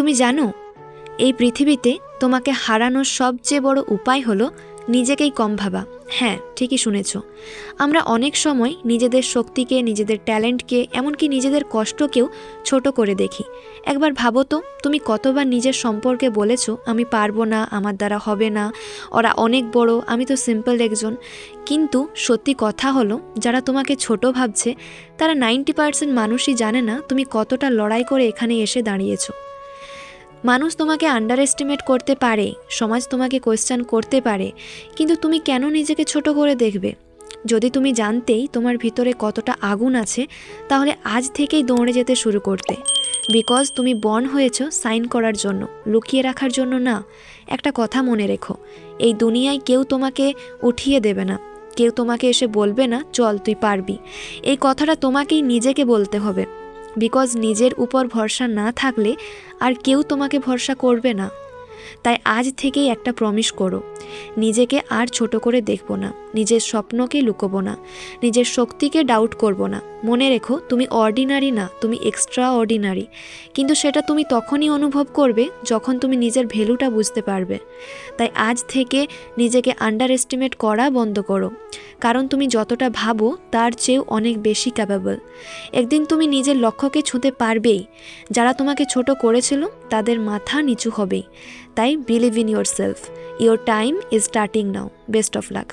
তুমি জানো, এই পৃথিবীতে তোমাকে হারানোর সবচেয়ে বড় উপায় হলো নিজেকেই কম ভাবা। হ্যাঁ, ঠিকই শুনেছ। আমরা অনেক সময় নিজেদের শক্তিকে, নিজেদের ট্যালেন্টকে, এমনকি নিজেদের কষ্টকেও ছোট করে দেখি। একবার ভাবো তো, তুমি কতবার নিজের সম্পর্কে বলেছ আমি পারবো না, আমার দ্বারা হবে না, ওরা অনেক বড়, আমি তো সিম্পল একজন। কিন্তু সত্যি কথা হলো, যারা তোমাকে ছোট ভাবছে তারা 90% মানুষই জানে না তুমি কতটা লড়াই করে এখানে এসে দাঁড়িয়েছো। মানুষ তোমাকে আন্ডার এস্টিমেট করতে পারে, সমাজ তোমাকে কোয়েশ্চেন করতে পারে, কিন্তু তুমি কেন নিজেকে ছোট করে দেখবে? যদি তুমি জানতেই তোমার ভিতরে কতটা আগুন আছে, তাহলে আজ থেকেই দৌড়ে যেতে শুরু করতে। বিকজ তুমি বর্ন হয়েছো সাইন করার জন্য, লুকিয়ে রাখার জন্য না। একটা কথা মনে রেখো, এই দুনিয়ায় কেউ তোমাকে উঠিয়ে দেবে না, কেউ তোমাকে এসে বলবে না চল তুই পারবি। এই কথাটা তোমাকেই নিজেকে বলতে হবে। বিকজ নিজের উপর ভরসা না থাকলে আর কেউ তোমাকে ভরসা করবে না। তাই আজ থেকেই একটা প্রমিস করো, নিজেকে আর ছোট করে দেখবো না, নিজের স্বপ্নকে লুকোবো না, নিজের শক্তিকে ডাউট করবো না। মনে রেখো, তুমি অর্ডিনারি না, তুমি এক্সট্রা অর্ডিনারি। কিন্তু সেটা তুমি তখনই অনুভব করবে যখন তুমি নিজের ভ্যালুটা বুঝতে পারবে। তাই আজ থেকে নিজেকে আন্ডার এস্টিমেট করা বন্ধ করো, কারণ তুমি যতটা ভাবো তার চেয়েও অনেক বেশি ক্যাপেবল। একদিন তুমি নিজের লক্ষ্যকে ছুঁতে পারবেই। যারা তোমাকে ছোট করেছিল তাদের মাথা নিচু হবেই। তাই believe in your self. Your time is starting now. Best of luck.